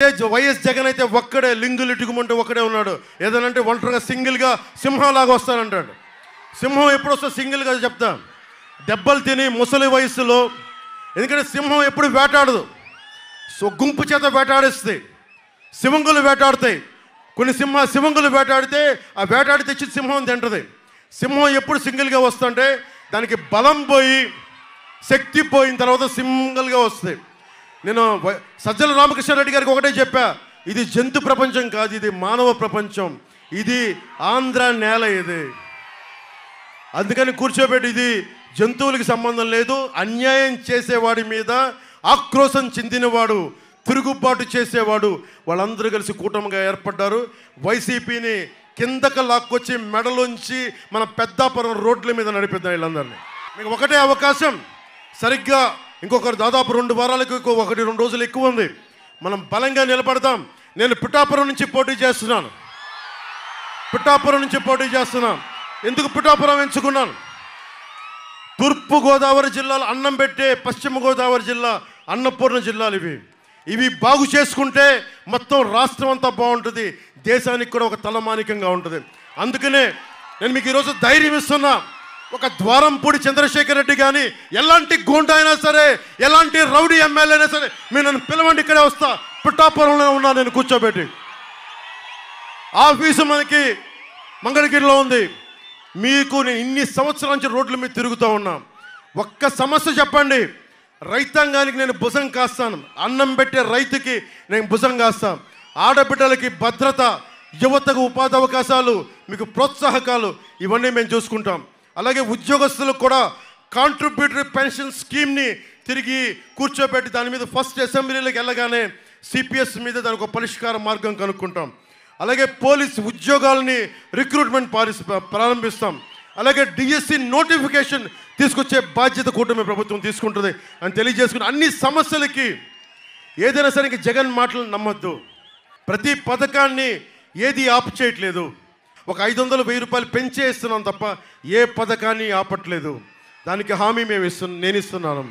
YS Jagan అయితే ఒక్కడే లింగులు ఇటుకుమంటే ఒక్కడే ఉన్నాడు. ఏదనంటే ఒంటరిగా సింగిల్గా సింహంలాగా వస్తానంటాడు. సింహం ఎప్పుడు వస్తా సింగిల్గా చెప్తా. దెబ్బలు తిని ముసలి వయసులో, ఎందుకంటే సింహం ఎప్పుడు వేటాడదు, సో గుంపు చేత వేటాడేస్తాయి. సింహంగులు వేటాడుతాయి. కొన్ని సింహంగులు వేటాడితే ఆ వేటాడి తెచ్చి సింహం తింటది. సింహం ఎప్పుడు సింగిల్గా వస్తుంటే దానికి బలం పోయి శక్తి పోయిన తర్వాత సింగిల్గా వస్తాయి. నేను సజ్జల రామకృష్ణారెడ్డి గారికి ఒకటే చెప్పా, ఇది జంతు ప్రపంచం కాదు, ఇది మానవ ప్రపంచం, ఇది ఆంధ్ర నేల, ఇది అందుకని కూర్చోబెట్టి, ఇది జంతువులకి సంబంధం లేదు. అన్యాయం చేసేవాడి మీద ఆక్రోశం చెందినవాడు, తిరుగుబాటు చేసేవాడు, వాళ్ళందరూ కలిసి కూటమిగా ఏర్పడ్డారు. వైసీపీని కిందకు లాక్కొచ్చి మెడలోంచి మన పెద్దాపురం రోడ్ల మీద నడిపిద్దాం వీళ్ళందరినీ. మీకు ఒకటే అవకాశం, సరిగ్గా ఇంకొకరు దాదాపు 2 వారాలకు 1-2 రోజులు ఎక్కువ ఉంది. మనం బలంగా నిలబడతాం. నేను పిఠాపురం నుంచి పోటీ చేస్తున్నాను. ఎందుకు పిఠాపురం ఎంచుకున్నాను? తూర్పుగోదావరి జిల్లాలో అన్నం పెట్టే పశ్చిమ గోదావరి జిల్లా, అన్నపూర్ణ జిల్లాలు ఇవి బాగు చేసుకుంటే మొత్తం రాష్ట్రం అంతా బాగుంటుంది, దేశానికి కూడా ఒక తలమానికంగా ఉంటుంది. అందుకనే నేను మీకు ఈరోజు ధైర్యం ఇస్తున్నా. ఒక ద్వారంపూడి చంద్రశేఖర్ రెడ్డి కానీ, ఎలాంటి గూండా అయినా సరే, ఎలాంటి రౌడీ ఎమ్మెల్యే అయినా సరే, మీరు నన్ను పిలవండి, ఇక్కడే వస్తా. పిఠాపురంలో ఉన్నా నేను కూర్చోబెట్టి. ఆఫీసు మనకి మంగళగిరిలో ఉంది. మీకు నేను ఇన్ని సంవత్సరాల నుంచి రోడ్ల మీద తిరుగుతూ ఉన్నా. ఒక్క సమస్య చెప్పండి, రైతాంగానికి నేను భుజం కాస్తాను. అన్నం పెట్టే రైతుకి నేను భుజం కాస్తాను. ఆడబిడ్డలకి భద్రత, యువతకు ఉపాధి అవకాశాలు, మీకు ప్రోత్సాహకాలు, ఇవన్నీ మేము చూసుకుంటాం. అలాగే ఉద్యోగస్తులకు కూడా కాంట్రిబ్యూటరీ పెన్షన్ స్కీమ్ని తిరిగి కూర్చోబెట్టి దాని మీద ఫస్ట్ అసెంబ్లీలోకి వెళ్ళగానే సిపిఎస్ మీద దానికి ఒక పరిష్కార మార్గం కనుక్కుంటాం. అలాగే పోలీస్ ఉద్యోగాలని రిక్రూట్మెంట్ ప్రారంభిస్తాం. అలాగే డిఎస్సి నోటిఫికేషన్ తీసుకొచ్చే బాధ్యత కూటమి ప్రభుత్వం తీసుకుంటుంది అని తెలియజేసుకుని, అన్ని సమస్యలకి ఏదైనా సరే ఇంక జగన్ మాటలు నమ్మొద్దు. ప్రతి పథకాన్ని ఏది ఆపు చేయట్లేదు. ఒక 500-1000 రూపాయలు పెంచే ఇస్తున్నాం తప్ప ఏ పథకాన్ని ఆపట్లేదు. దానికి హామీ నేను ఇస్తున్నాను.